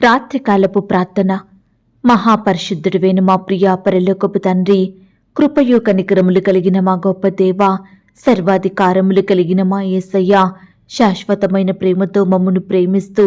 రాత్రికాలపు ప్రార్థన. మహాపరిశుద్ధుడివైన మా ప్రియా పరలోకపు తండ్రి, కృపయు కనికరములు కలిగిన మా గొప్ప దేవా, సర్వాధికారములు కలిగిన మా యేసయ్య, శాశ్వతమైన ప్రేమతో మమ్మను ప్రేమిస్తూ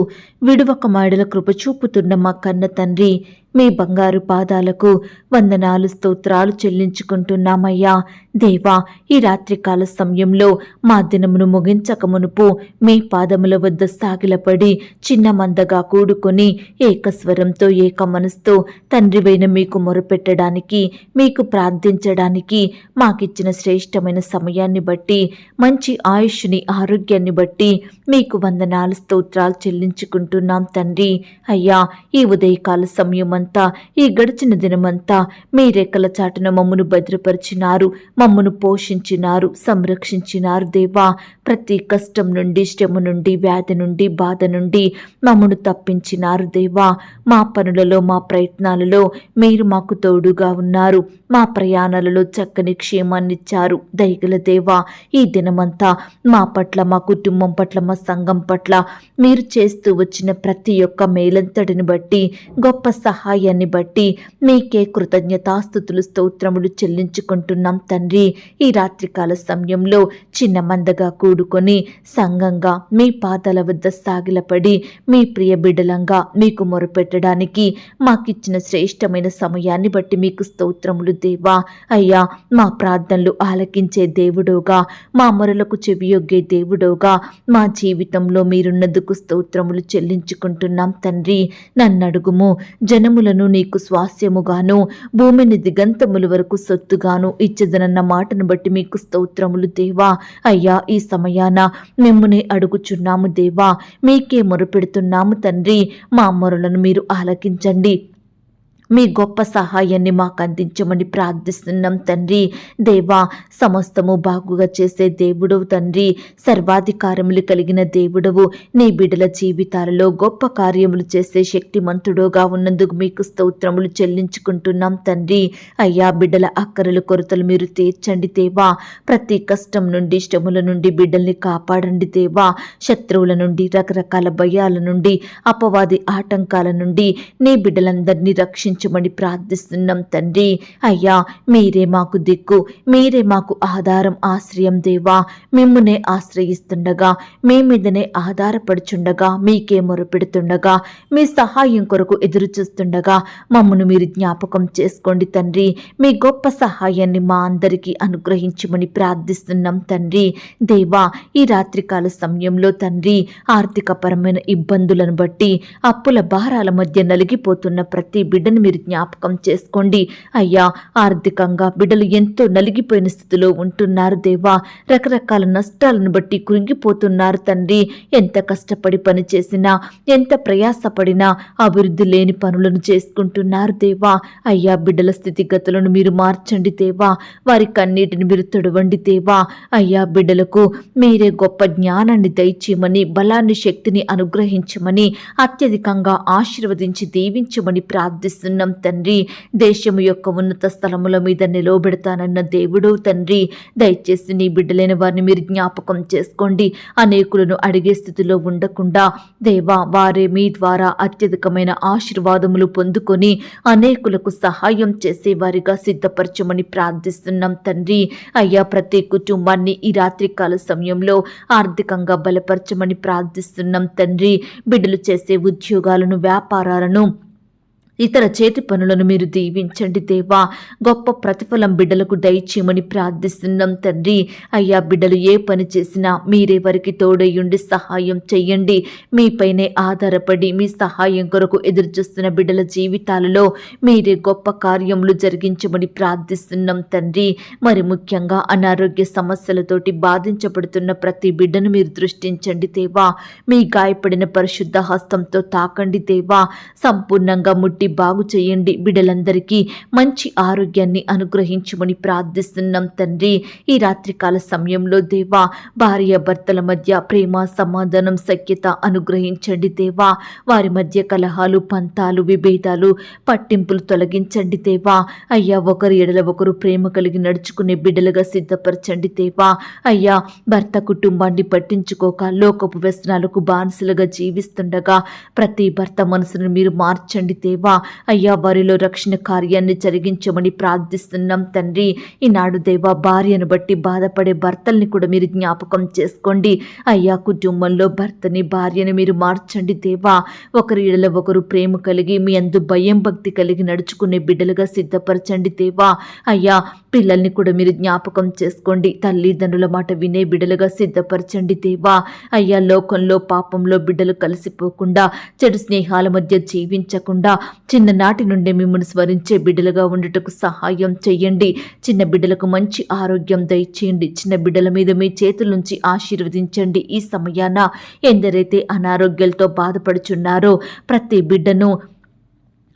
విడువక మాడల కృప చూపుతున్న మా కన్న తండ్రి, మీ బంగారు పాదాలకు వందనాలు స్తోత్రాలు చెల్లించుకుంటున్నామయ్యా. దేవా, ఈ రాత్రికాల సమయంలో మా దినమును ముగించక మునుపు మీ పాదముల వద్ద సాగిలపడి చిన్న మందగా కూడుకొని ఏకస్వరంతో ఏక మనసుతో తండ్రివైన మీకు మొరపెట్టడానికి, మీకు ప్రార్థించడానికి మాకిచ్చిన శ్రేష్టమైన సమయాన్ని బట్టి, మంచి ఆయుష్ని ఆరోగ్యాన్ని బట్టి మీకు వందనాలు స్తోత్రాలు చెల్లించుకుంటున్నాం తండ్రి. అయ్యా, ఈ ఉదయకాల సమయం ఈ గడిచిన దినమంతా మీ రెక్కల చాటున మమ్మను భద్రపరిచినారు, మమ్మను పోషించినారు, సంరక్షించినారు. దేవా, ప్రతి కష్టం నుండి, శ్రమ నుండి, వ్యాధి నుండి, బాధ నుండి మమ్మను తప్పించినారు. దేవా, మా పనులలో, మా ప్రయత్నాలలో మీరు మాకు తోడుగా ఉన్నారు. మా ప్రయాణాలలో చక్కని క్షేమాన్నిచ్చారు. దయగల దేవా, ఈ దినమంతా మా పట్ల, మా కుటుంబం పట్ల, మా సంఘం పట్ల మీరు చేస్తూ వచ్చిన ప్రతి ఒక్క మేలంతటిని బట్టి, గొప్ప సహాయాన్ని బట్టి మీకే కృతజ్ఞతాస్తుతులు స్తోత్రములు చెల్లించుకుంటున్నాం తండ్రి. ఈ రాత్రికాల సమయంలో చిన్న మందగా కూడుకొని సంఘంగా మీ పాదాల వద్ద సాగిలపడి మీ ప్రియ బిడ్డలంగా మీకు మొరపెట్టడానికి మాకిచ్చిన శ్రేష్టమైన సమయాన్ని బట్టి మీకు స్తోత్రములు దేవా. అయ్యా, మా ప్రార్థనలు ఆలకించే దేవుడోగా, మా మొరలకు చెవియొగ్గే దేవుడోగా మా జీవితంలో మీరున్నందుకు స్తోత్రములు చెల్లించుకుంటున్నాం తండ్రి. నన్నడుగుము, జనములను నీకు స్వాస్యముగాను, భూమిని దిగంతముల వరకు సొత్తుగాను ఇచ్చదనన్న మాటను బట్టి మీకు స్తోత్రములు దేవా. అయ్యా, ఈ సమయాన మిమ్మునే అడుగుచున్నాము దేవా, మీకే మొరపెడుతున్నాము తండ్రి. మా మొరలను మీరు ఆలకించండి, మీ గొప్ప సహాయాన్ని మాకు అందించమని ప్రార్థిస్తున్నాం తండ్రి. దేవా, సమస్తము బాగుగా చేసే దేవుడవు తండ్రి, సర్వాధికారములు కలిగిన దేవుడవు. నీ బిడ్డల జీవితాలలో గొప్ప కార్యములు చేసే శక్తిమంతుడుగా ఉన్నందుకు మీకు స్తోత్రములు చెల్లించుకుంటున్నాం తండ్రి. అయ్యా, బిడ్డల అక్కరలు కొరతలు మీరు తీర్చండి దేవా. ప్రతి కష్టం నుండి, శ్రమల నుండి బిడ్డల్ని కాపాడండి దేవా. శత్రువుల నుండి, రకరకాల భయాల నుండి, అపవాది ఆటంకాల నుండి నీ బిడ్డలందరినీ రక్షించమని ప్రార్థిస్తున్నాం తండ్రి. అయ్యా, మీరే మాకు దిక్కు, మీరే మాకు ఆధారం, ఆశ్రయం దేవా. మిమ్మునే ఆశ్రయిస్తుండగా, మీ మీదనే ఆధారపడుచుండగా, మీకే మొరపెడుతుండగా, మీ సహాయం కొరకు ఎదురు చూస్తుండగా మమ్మను మీరు జ్ఞాపకం చేసుకోండి తండ్రి. మీ గొప్ప సహాయాన్ని మా అందరికీ అనుగ్రహించమని ప్రార్థిస్తున్నాం తండ్రి. దేవా, ఈ రాత్రికాల సమయంలో తండ్రి, ఆర్థికపరమైన ఇబ్బందులను బట్టి, అప్పుల భారాల మధ్య నలిగిపోతున్న ప్రతి బిడ్డను మీరు జ్ఞాపకం చేసుకోండి. అయ్యా, ఆర్థికంగా బిడ్డలు ఎంతో నలిగిపోయిన స్థితిలో ఉంటున్నారు దేవా. రకరకాల నష్టాలను బట్టి కృంగిపోతున్నారు తండ్రి. ఎంత కష్టపడి పని చేసినా, ఎంత ప్రయాసపడినా అభివృద్ధి లేని పనులను చేసుకుంటున్నారు దేవా. అయ్యా, బిడ్డల స్థితిగతులను మీరు మార్చండి దేవా. వారి కన్నీటిని మీరు తొడవండి దేవా. అయ్యా, బిడ్డలకు మీరే గొప్ప జ్ఞానాన్ని దయచేయమని, బలాన్ని, శక్తిని అనుగ్రహించమని, అత్యధికంగా ఆశీర్వదించి దీవించమని ప్రార్థిస్తున్నాం తండ్రి. దేశము యొక్క ఉన్నత స్థలముల మీద నిలవబెడతానన్న దేవుడు తండ్రి. దయచేసి నీ బిడ్డలైన వారిని మీరు జ్ఞాపకం చేసుకోండి. అనేకులను అడిగే స్థితిలో ఉండకుండా దేవా, వారే మీ ద్వారా అత్యధికమైన ఆశీర్వాదములు పొందుకొని అనేకులకు సహాయం చేసేవారిగా సిద్ధపరచమని ప్రార్థిస్తున్నాం తండ్రి. అయ్యా, ప్రతి కుటుంబాన్ని ఈ రాత్రికాల సమయంలో ఆర్థికంగా బలపరచమని ప్రార్థిస్తున్నాం తండ్రి. బిడ్డలు చేసే ఉద్యోగాలను, వ్యాపారాలను, ఇతర చేతి పనులను మీరు దీవించండి దేవా. గొప్ప ప్రతిఫలం బిడ్డలకు దయచేయమని ప్రార్థిస్తున్నాం తండ్రి. అయ్యా, బిడ్డలు ఏ పని చేసినా మీరే వారికి తోడయ్యుండి సహాయం చెయ్యండి. మీపైనే ఆధారపడి మీ సహాయం కొరకు ఎదురుచూస్తున్న బిడ్డల జీవితాలలో మీరే గొప్ప కార్యములు జరిగించమని ప్రార్థిస్తున్నాం తండ్రి. మరి ముఖ్యంగా అనారోగ్య సమస్యలతోటి బాధించబడుతున్న ప్రతి బిడ్డను మీరు దృష్టించండి దేవా. మీ గాయపడిన పరిశుద్ధ హస్తంతో తాకండి దేవా. సంపూర్ణంగా ముట్టి బాగు చేయండి. బిడ్డలందరికీ మంచి ఆరోగ్యాన్ని అనుగ్రహించమని ప్రార్థిస్తున్నాం తండ్రి. ఈ రాత్రికాల సమయంలో దేవా, భార్య భర్తల మధ్య ప్రేమ, సమాధానం, సఖ్యత అనుగ్రహించండి దేవా. వారి మధ్య కలహాలు, పంతాలు, విభేదాలు, పట్టింపులు తొలగించండి దేవా. అయ్యా, ఒకరి ఎడల ఒకరు ప్రేమ కలిగి నడుచుకునే బిడ్డలుగా సిద్ధపరచండి దేవా. అయ్యా, భర్త కుటుంబాన్ని పట్టించుకోక లోకపు వ్యసనాలకు బానిసలుగా జీవిస్తుండగా ప్రతి భర్త మనసును మీరు మార్చండి దేవా. అయ్యా, వారిలో రక్షణ కార్యాన్ని జరిగించమని ప్రార్థిస్తున్నాం తండ్రి. ఈనాడు దేవా, భార్యను బట్టి బాధపడే భర్తల్ని కూడా మీరు జ్ఞాపకం చేసుకోండి. అయ్యా, కుటుంబంలో భర్తని, భార్యని మీరు మార్చండి దేవా. ఒకరి ఎడల ఒకరు ప్రేమ కలిగి మీ అందు భయం, భక్తి కలిగి నడుచుకునే బిడ్డలుగా సిద్ధపరచండి దేవా. అయ్యా, పిల్లల్ని కూడా మీరు జ్ఞాపకం చేసుకోండి. తల్లిదండ్రుల మాట వినే బిడ్డలుగా సిద్ధపరచండి దేవా. అయ్యా, లోకంలో పాపంలో బిడ్డలు కలిసిపోకుండా, చెడు స్నేహాల మధ్య జీవించకుండా చిన్ననాటి నుండి మిమ్మల్ని స్మరించే బిడ్డలుగా ఉండుటకు సహాయం చేయండి. చిన్న బిడ్డలకు మంచి ఆరోగ్యం దయచేయండి. చిన్న బిడ్డల మీద మీ చేతుల నుంచి ఆశీర్వదించండి. ఈ సమయాన ఎందరైతే అనారోగ్యాలతో బాధపడుచున్నారో ప్రతి బిడ్డను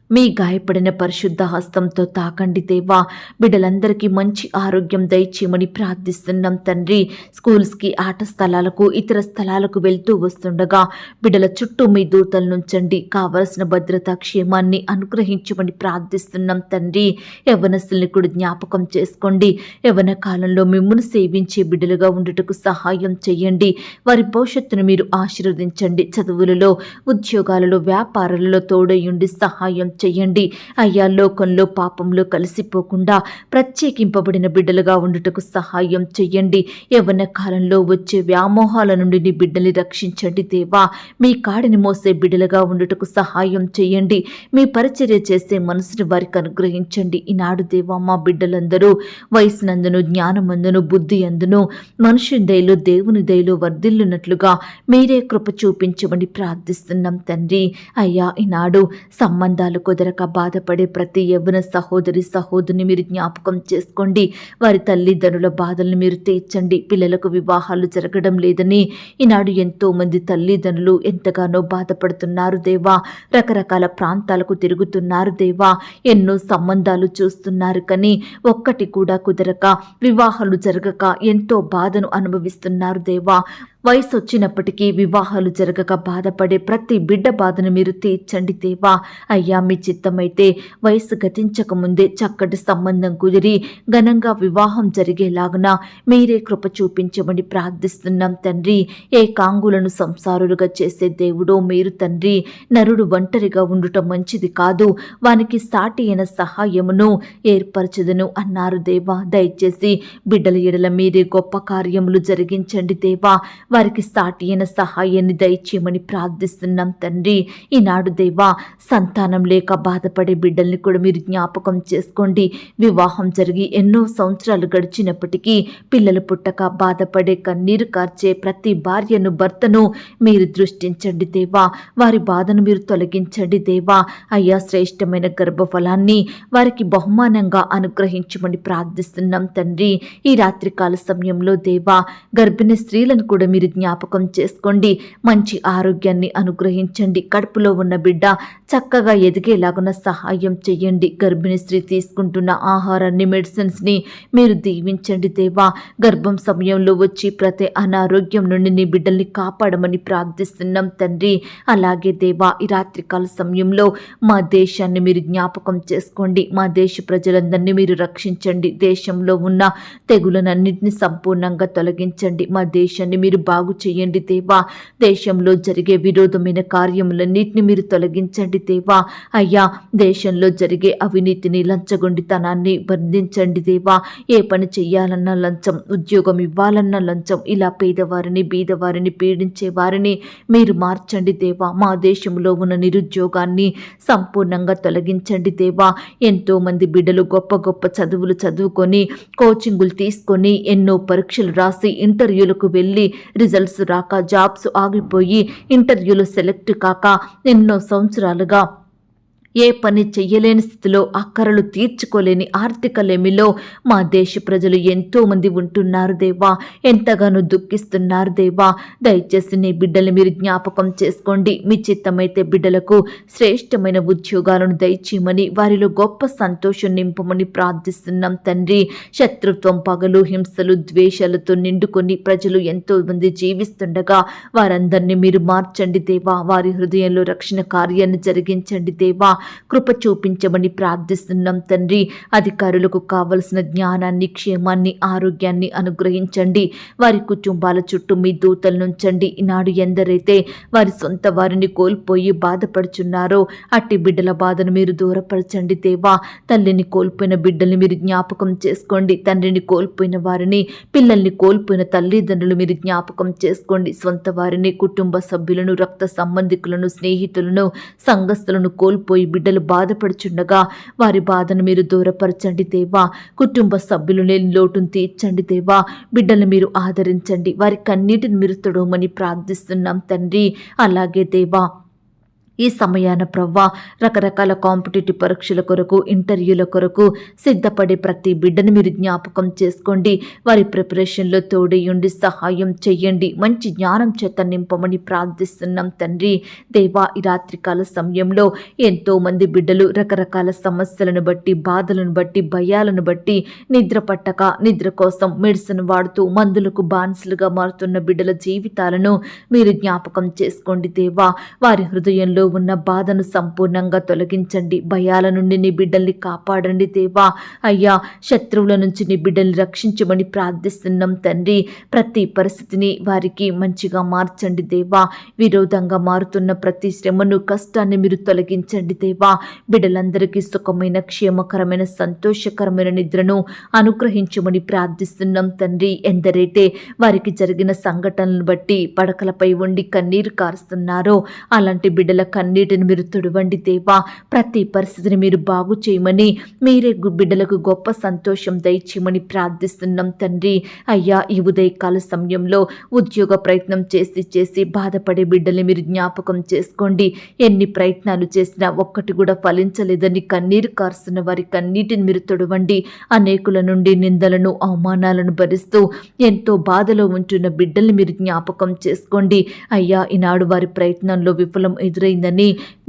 మీ గాయపడిన పరిశుద్ధ హస్తంతో తాకండి దేవా. బిడ్డలందరికీ మంచి ఆరోగ్యం దయచేయమని ప్రార్థిస్తున్నాం తండ్రి. స్కూల్స్కి, ఆట స్థలాలకు, ఇతర స్థలాలకు వెళ్తూ వస్తుండగా బిడ్డల చుట్టూ మీ దూతలు నుంచండి. కావలసిన భద్రత, క్షేమాన్ని అనుగ్రహించమని ప్రార్థిస్తున్నాం తండ్రి. యవ్వనస్తుల్ని కూడా జ్ఞాపకం చేసుకోండి. యవ్వన కాలంలో మిమ్మల్ని సేవించే బిడ్డలుగా ఉండుటకు సహాయం చేయండి. వారి భవిష్యత్తును మీరు ఆశీర్వదించండి. చదువులలో, ఉద్యోగాలలో, వ్యాపారాలలో తోడయుండి సహాయం చెయ్యండి. అయ్యా, లోకంలో పాపంలో కలిసిపోకుండా ప్రత్యేకింపబడిన బిడ్డలుగా ఉండుటకు సహాయం చెయ్యండి. యవ్వన కాలంలో వచ్చే వ్యామోహాల నుండి నీ బిడ్డల్ని రక్షించండి దేవా. మీ కాడిని మోసే బిడ్డలుగా ఉండుటకు సహాయం చెయ్యండి. మీ పరిచర్య చేసే మనసును వారికి అనుగ్రహించండి. ఈనాడు దేవా, మా బిడ్డలందరూ వయసునందును, జ్ఞానమందును, బుద్ధి అందును, మనుషుని దయలో, దేవుని దయలో వర్ధిల్లున్నట్లుగా మీరే కృప చూపించమని ప్రార్థిస్తున్నాం తండ్రి. అయ్యా, ఈనాడు సంబంధాలు కుదరక బాధపడే ప్రతి యవ్వన సహోదరి, సహోదరుని మీరు జ్ఞాపకం చేసుకోండి. వారి తల్లిదండ్రుల బాధలను మీరు తీర్చండి. పిల్లలకు వివాహాలు జరగడం లేదని ఈనాడు ఎంతో మంది తల్లిదండ్రులు ఎంతగానో బాధపడుతున్నారు దేవా. రకరకాల ప్రాంతాలకు తిరుగుతున్నారు దేవా. ఎన్నో సంబంధాలు చూస్తున్నారు, కానీ ఒక్కటి కూడా కుదరక, వివాహాలు జరగక ఎంతో బాధను అనుభవిస్తున్నారు దేవా. వయసు వచ్చినప్పటికీ వివాహాలు జరగక బాధపడే ప్రతి బిడ్డ బాధను మీరు తీర్చండి దేవా. అయ్యా, మీ చిత్తమైతే వయసు గతించక ముందే చక్కటి సంబంధం కుదిరి ఘనంగా వివాహం జరిగేలాగున మీరే కృప చూపించమని ప్రార్థిస్తున్నాం తండ్రి. ఏకాంగులను సంసారులుగా చేసే దేవుడో మీరు తండ్రి. నరుడు ఒంటరిగా ఉండటం మంచిది కాదు, వానికి సాటి అయిన సహాయమును ఏర్పరచదును అన్నారు దేవా. దయచేసి బిడ్డల ఎడల మీరే గొప్ప కార్యములు జరిగించండి దేవా. వారికి సాటి అయిన సహాయాన్ని దయచేయమని ప్రార్థిస్తున్నాం తండ్రి. ఈనాడు దేవా, సంతానం లేక బాధపడే బిడ్డల్ని కూడా మీరు జ్ఞాపకం చేసుకోండి. వివాహం జరిగి ఎన్నో సంవత్సరాలు గడిచినప్పటికీ పిల్లలు పుట్టక బాధపడే, కన్నీరు కార్చే ప్రతి భార్యను, భర్తను మీరు దృష్టించండి దేవా. వారి బాధను మీరు తొలగించండి దేవా. అయ్యా, శ్రేష్టమైన గర్భఫలాన్ని వారికి బహుమానంగా అనుగ్రహించమని ప్రార్థిస్తున్నాం తండ్రి. ఈ రాత్రికాల సమయంలో దేవా, గర్భిణీ స్త్రీలను కూడా మీరు జ్ఞాపకం చేసుకోండి. మంచి ఆరోగ్యాన్ని అనుగ్రహించండి. కడుపులో ఉన్న బిడ్డ చక్కగా ఎదిగేలాగున సహాయం చేయండి. గర్భిణీ స్త్రీ తీసుకుంటున్న ఆహారాన్ని, మెడిసిన్స్ని మీరు దీవించండి దేవా. గర్భం సమయంలో వచ్చి ప్రతి అనారోగ్యం నుండి నీ బిడ్డల్ని కాపాడమని ప్రార్థిస్తున్నాం తండ్రి. అలాగే దేవా, ఈ రాత్రికాల సమయంలో మా దేశాన్ని మీరు జ్ఞాపకం చేసుకోండి. మా దేశ ప్రజలందరినీ మీరు రక్షించండి. దేశంలో ఉన్న తెగులనన్నింటినీ సంపూర్ణంగా తొలగించండి. మా దేశాన్ని మీరు బాగు చేయండి దేవా. దేశంలో జరిగే విరోధమైన కార్యములన్నిటిని మీరు తొలగించండి దేవా. అయ్యా, దేశంలో జరిగే అవినీతిని, లంచగొండితనాన్ని బంధించండి దేవా. ఏ పని చెయ్యాలన్నా లంచం, ఉద్యోగం ఇవ్వాలన్నా లంచం, ఇలా పేదవారిని, బీదవారిని పీడించే వారిని మీరు మార్చండి దేవా. మా దేశంలో ఉన్న నిరుద్యోగాన్ని సంపూర్ణంగా తొలగించండి దేవా. ఎంతో మంది బిడ్డలు గొప్ప గొప్ప చదువులు చదువుకొని, కోచింగులు తీసుకొని, ఎన్నో పరీక్షలు రాసి, ఇంటర్వ్యూలకు వెళ్ళి రిజల్ట్స్ రాక, జాబ్స్ ఆగిపోయి, ఇంటర్వ్యూలో సెలెక్ట్ కాక ఎన్నో సంవత్సరాలుగా ఏ పని చెయ్యలేని స్థితిలో అక్కరలు తీర్చుకోలేని ఆర్థిక లేమిలో మా దేశ ప్రజలు ఎంతో మంది ఉంటున్నారు దేవా. ఎంతగానో దుఃఖిస్తున్నారు దేవా. దయచేసి నీ బిడ్డల్ని మీరు జ్ఞాపకం చేసుకోండి. మీ చిత్తమైతే బిడ్డలకు శ్రేష్టమైన ఉద్యోగాలను దయచేయమని, వారిలో గొప్ప సంతోషం నింపమని ప్రార్థిస్తున్నాం తండ్రి. శత్రుత్వం, పగలు, హింసలు, ద్వేషాలతో నిండుకొని ప్రజలు ఎంతో మంది జీవిస్తుండగా వారందరినీ మీరు మార్చండి దేవా. వారి హృదయంలో రక్షణ కార్యాన్ని జరిగించండి దేవా. కృప చూపించమని ప్రార్థిస్తున్నాం తండ్రి. అధికారులకు కావలసిన జ్ఞానాన్ని, క్షేమాన్ని, ఆరోగ్యాన్ని అనుగ్రహించండి. వారి కుటుంబాల చుట్టూ మీ దూతలు నుంచండి. ఈనాడు ఎందరైతే వారి సొంత వారిని కోల్పోయి బాధపడుచున్నారో అట్టి బిడ్డల బాధను మీరు దూరపరచండి దేవా. తల్లిని కోల్పోయిన బిడ్డల్ని మీరు జ్ఞాపకం చేసుకోండి. తండ్రిని కోల్పోయిన వారిని, పిల్లల్ని కోల్పోయిన తల్లిదండ్రులు మీరు జ్ఞాపకం చేసుకోండి. సొంత వారిని, కుటుంబ సభ్యులను, రక్త సంబంధికులను, స్నేహితులను, సంఘస్థులను కోల్పోయి బిడ్డలు బాధపడుచుండగా వారి బాధను మీరు దూరపరచండి దేవా. కుటుంబ సభ్యులు లేని లోటును తీర్చండి దేవా. బిడ్డలు మీరు ఆదరించండి. వారి కన్నీటిని మీరు తొడవమని ప్రార్థిస్తున్నాం తండ్రి. అలాగే దేవా, ఈ సమయాన ప్రవ్వా రకరకాల కాంపిటేటివ్ పరీక్షల కొరకు, ఇంటర్వ్యూల కొరకు సిద్ధపడే ప్రతి బిడ్డను మీరు జ్ఞాపకం చేసుకోండి. వారి ప్రిపరేషన్లో తోడేయుండి సహాయం చెయ్యండి. మంచి జ్ఞానం చేత నింపమని ప్రార్థిస్తున్నాం తండ్రి. దేవా, ఈ రాత్రికాల సమయంలో ఎంతో మంది బిడ్డలు రకరకాల సమస్యలను బట్టి, బాధలను బట్టి, భయాలను బట్టి నిద్ర పట్టక, నిద్ర కోసం మెడిసిన్ వాడుతూ మందులకు బానిసలుగా మారుతున్న బిడ్డల జీవితాలను మీరు జ్ఞాపకం చేసుకోండి దేవా. వారి హృదయంలో ఉన్న బాధను సంపూర్ణంగా తొలగించండి. భయాల నుండి నీ బిడ్డల్ని కాపాడండి దేవా. అయ్యా, శత్రువుల నుంచి నీ బిడ్డల్ని రక్షించమని ప్రార్థిస్తున్నాం తండ్రి. ప్రతి పరిస్థితిని వారికి మంచిగా మార్చండి దేవా. విరోధంగా మారుతున్న ప్రతి శ్రమను, కష్టాన్ని మీరు తొలగించండి దేవా. బిడ్డలందరికీ సుఖమైన, క్షేమకరమైన, సంతోషకరమైన నిద్రను అనుగ్రహించమని ప్రార్థిస్తున్నాం తండ్రి. ఎందరైతే వారికి జరిగిన సంఘటనలను బట్టి పడకలపై ఉండి కన్నీరు కారుస్తున్నారో అలాంటి బిడ్డల కన్నీటిని మీరు తుడవండి దేవా. ప్రతి పరిస్థితిని మీరు బాగు చేయమని, మీరే బిడ్డలకు గొప్ప సంతోషం దయచేయమని ప్రార్థిస్తున్నాం తండ్రి. అయ్యా, ఈ ఉదయకాల సమయంలో ఉద్యోగ ప్రయత్నం చేసి బాధపడే బిడ్డల్ని మీరు జ్ఞాపకం చేసుకోండి. ఎన్ని ప్రయత్నాలు చేసినా ఒక్కటి కూడా ఫలించలేదని కన్నీరు కారుస్తున్న వారి కన్నీటిని మీరు తుడవండి. అనేకుల నుండి నిందలను, అవమానాలను భరిస్తూ ఎంతో బాధలో ఉంటున్న బిడ్డల్ని మీరు జ్ఞాపకం చేసుకోండి. అయ్యా, ఈనాడు వారి ప్రయత్నంలో విఫలం ఎదురైందని,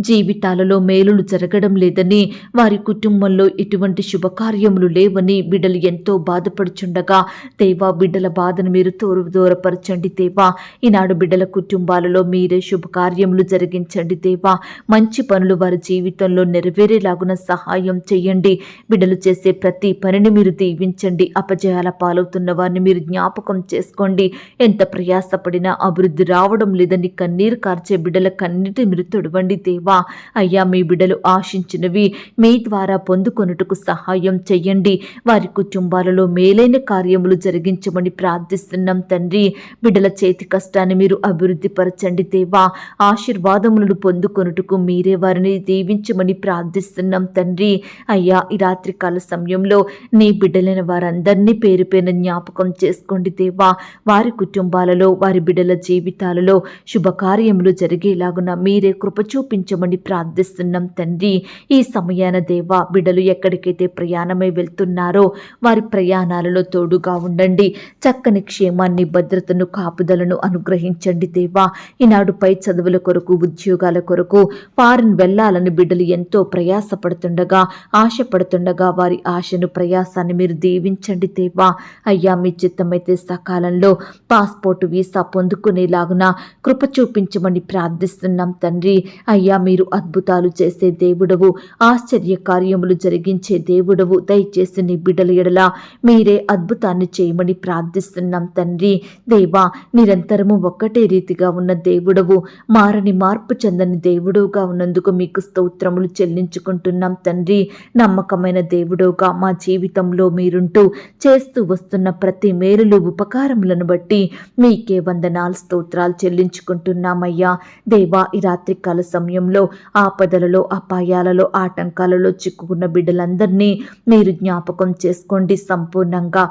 జీవితాలలో మేలులు జరగడం లేదని, వారి కుటుంబంలో ఎటువంటి శుభకార్యములు లేవని బిడ్డలు ఎంతో బాధపడుచుండగా దేవా, బిడ్డల బాధను మీరు దూరపరచండి దేవా. ఈనాడు బిడ్డల కుటుంబాలలో మీరే శుభకార్యములు జరిగించండి దేవా. మంచి పనులు వారి జీవితంలో నెరవేరేలాగున సహాయం చేయండి. బిడ్డలు చేసే ప్రతి పనిని మీరు దీవించండి. అపజయాల పాలవుతున్న వారిని మీరు జ్ఞాపకం చేసుకోండి. ఎంత ప్రయాసపడినా అభివృద్ధి రావడం లేదని కన్నీరు కార్చే బిడ్డల కన్నీటి మీరు తొడవండి దేవా. అయ్యా, మీ బిడ్డలు ఆశించినవి మీ ద్వారా పొందుకొనుటకు సహాయం చెయ్యండి. వారి కుటుంబాలలో మేలైన కార్యములు జరిగించమని ప్రార్థిస్తున్నాం తండ్రి. బిడ్డల చేతి కష్టాన్ని మీరు అభివృద్ధి పరచండి దేవా. ఆశీర్వాదములను పొందుకొనుటకు మీరే వారిని దీవించమని ప్రార్థిస్తున్నాం తండ్రి. అయ్యా, ఈ రాత్రికాల సమయంలో నీ బిడ్డలైన వారందరినీ పేరు పేరున జ్ఞాపకం చేసుకోండి దేవా. వారి కుటుంబాలలో, వారి బిడ్డల జీవితాలలో శుభకార్యములు జరిగేలాగున మీరే కృప చూపించమని ప్రార్థిస్తున్నాం తండ్రి. ఈ సమయాన దేవా, బిడ్డలు ఎక్కడికైతే ప్రయాణమై వెళ్తున్నారో వారి ప్రయాణాలలో తోడుగా ఉండండి. చక్కని క్షేమాన్ని, భద్రతను, కాపుదలను అనుగ్రహించండి దేవా. ఈనాడు పై చదువుల కొరకు, ఉద్యోగాల కొరకు ఫారిన్ వెళ్ళాలని బిడ్డలు ఎంతో ప్రయాసపడుతుండగా, ఆశపడుతుండగా వారి ఆశను, ప్రయాసాన్ని మీరు దీవించండి దేవా. అయ్యా, మీ చిత్తమైతే సకాలంలో పాస్పోర్ట్, వీసా పొందుకునేలాగున కృప చూపించమని ప్రార్థిస్తున్నాం తండ్రి. అయ్యా, మీరు అద్భుతాలు చేసే దేవుడవు, ఆశ్చర్య కార్యములు జరిగించే దేవుడవు. దయచేసి నీ బిడ్డల ఎడల మీరే అద్భుతాన్ని చేయమని ప్రార్థిస్తున్నాం తండ్రి. దేవా, నిరంతరము ఒక్కటే రీతిగా ఉన్న దేవుడవు, మారని, మార్పు చెందని దేవుడుగా ఉన్నందుకు మీకు స్తోత్రములు చెల్లించుకుంటున్నాం తండ్రి. నమ్మకమైన దేవుడుగా మా జీవితంలో మీరుంటూ చేస్తూ వస్తున్న ప్రతి మేలులు, ఉపకారములను బట్టి మీకే వందనాలు, స్తోత్రాలు చెల్లించుకుంటున్నామయ్యా. దేవా, ఈ రాత్రికాల సమయంలో ఆపదలలో, అపాయాలలో, ఆటంకాలలో చిక్కుకున్న బిడ్డలందరినీ మీరు జ్ఞాపకం చేసుకోండి. సంపూర్ణంగా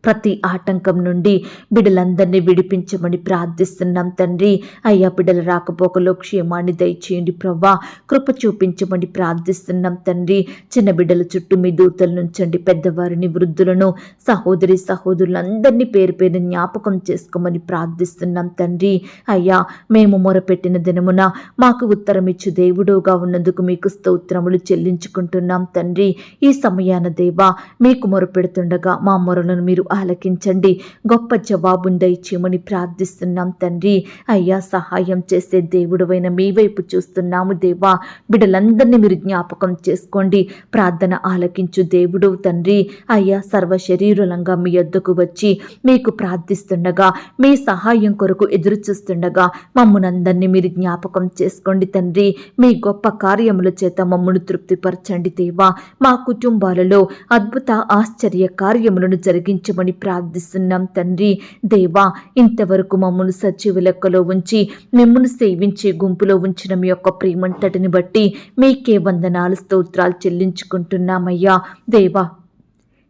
ప్రతి ఆటంకం నుండి బిడ్డలందరినీ విడిపించమని ప్రార్థిస్తున్నాం తండ్రి. అయ్యా, బిడ్డల రాకపోకలో క్షేమాన్ని దయచేయండి ప్రవ్వా. కృప చూపించమని ప్రార్థిస్తున్నాం తండ్రి. చిన్న బిడ్డల చుట్టూ మీ దూతలు నుంచండి. పెద్దవారిని, వృద్ధులను, సహోదరి సహోదరులందరినీ పేరు పేరు జ్ఞాపకం చేసుకోమని ప్రార్థిస్తున్నాం తండ్రి. అయ్యా, మేము మొరపెట్టిన దినమున మాకు ఉత్తరం ఇచ్చు దేవుడుగా ఉన్నందుకు మీకు స్తోత్రములు చెల్లించుకుంటున్నాం తండ్రి. ఈ సమయాన దేవా, మీకు మొరపెడుతుండగా మా మొరలను మీరు ఆలకించండి. గొప్ప జవాబును దయచేయమని ప్రార్థిస్తున్నాం తండ్రి. అయ్యా, సహాయం చేసే దేవుడవైన మీ వైపు చూస్తున్నాము దేవా. బిడ్డలందరినీ మీరు జ్ఞాపకం చేసుకోండి. ప్రార్థన ఆలకించు దేవుడు తండ్రి. అయ్యా, సర్వ శరీరులంగా మీ యొద్దకు వచ్చి మీకు ప్రార్థిస్తుండగా, మీ సహాయం కొరకు ఎదురు చూస్తుండగా మమ్మునందరినీ మీరు జ్ఞాపకం చేసుకోండి తండ్రి. మీ గొప్ప కార్యముల చేత మమ్మను తృప్తిపరచండి దేవా. మా కుటుంబాలలో అద్భుత ఆశ్చర్య కార్యములను జరిగించమని ప్రార్థిస్తున్నాం తండ్రి. దేవా, ఇంతవరకు మమ్మను సజీవ లెక్కలో ఉంచి మిమ్మల్ని సేవించే గుంపులో ఉంచిన మీ యొక్క ప్రేమంతటిని బట్టి మీకే వందనాలు, స్తోత్రాలు చెల్లించుకుంటున్నామయ్యా. దేవా,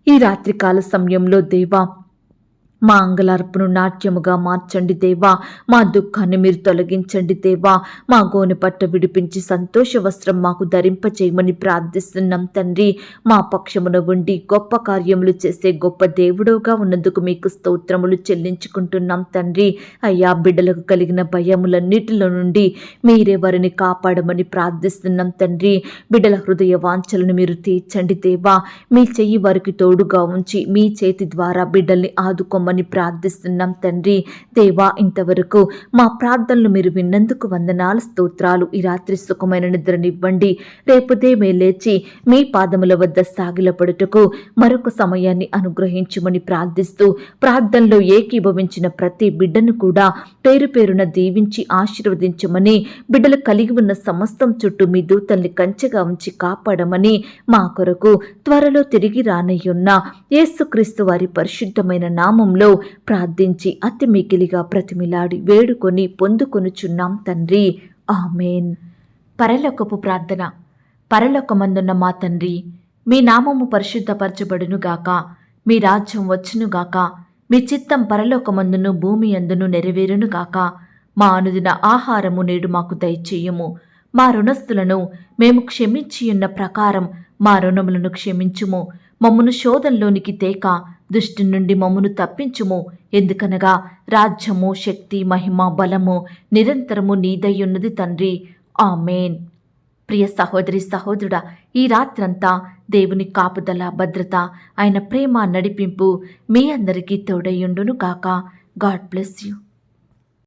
ఈ రాత్రికాల సమయంలో దేవా, మా అంగలార్పును నాట్యముగా మార్చండి దేవా. మా దుఃఖాన్ని మీరు తొలగించండి దేవా. మా గోనె పట్ట విడిపించి సంతోష వస్త్రం మాకు ధరింపచేయమని ప్రార్థిస్తున్నాం తండ్రి. మా పక్షమున ఉండి గొప్ప కార్యములు చేసే గొప్ప దేవుడుగా ఉన్నందుకు మీకు స్తోత్రములు చెల్లించుకుంటున్నాం తండ్రి. అయ్యా, బిడ్డలకు కలిగిన భయములన్నిటిలో నుండి మీరే వారిని కాపాడమని ప్రార్థిస్తున్నాం తండ్రి. బిడ్డల హృదయ వాంఛలను మీరు తీర్చండి దేవా. మీ చెయ్యి వారికి తోడుగా ఉంచి మీ చేతి ద్వారా బిడ్డల్ని ఆదుకోమని ప్రార్థిస్తున్నాం తండ్రి. దేవా, ఇంతవరకు మా ప్రార్థనలు మీరు విన్నందుకు వందనాలు, స్తోత్రాలు. ఈ రాత్రి సుఖమైన నిద్రనివ్వండి. రేపు దేమే లేచి మీ పాదముల వద్ద సాగిలపడుటకు మరొక సమయాన్ని అనుగ్రహించమని ప్రార్థిస్తూ, ప్రార్థనలో ఏకీభవించిన ప్రతి బిడ్డను కూడా పేరు పేరున దీవించి ఆశీర్వదించమని, బిడ్డలు కలిగి ఉన్న సమస్తం చుట్టూ మీ దూతల్ని కంచెగా ఉంచి కాపాడమని, మా కొరకు త్వరలో తిరిగి రానయ్యున్న యేసుక్రీస్తు వారి పరిశుద్ధమైన నామంలో ప్రార్థించి అతి మిగిలిగా ప్రతిమిలాడి వేడుకొని పొందుకొనుచున్నాం తండ్రి. ఆమేన్. పరలోకపు ప్రార్థన. పరలోకమందున్న మా తండ్రి, మీ నామము పరిశుద్ధపరచబడునుగాక. మీ రాజ్యం వచ్చునుగాక. మీ చిత్తం పరలోకమందును భూమి అందును నెరవేరునుగాక. మా అనుదిన ఆహారము నేడు మాకు దయచేయము. మా రుణస్థులను మేము క్షమించియున్న ప్రకారం మా రుణములను క్షమించుము. మమ్మును శోధంలోనికి తేక దుష్టు నుండి మమ్మును తప్పించుము. ఎందుకనగా రాజ్యము, శక్తి, మహిమ, బలము నిరంతరము నీదయ్యున్నది తండ్రి. ఆమేన్. ప్రియ సహోదరి సహోదరుడా, ఈ రాత్రంతా దేవుని కాపుదల, భద్రత, ఆయన ప్రేమ, నడిపింపు మీ అందరికీ తోడయ్యుండును గాక. God bless you.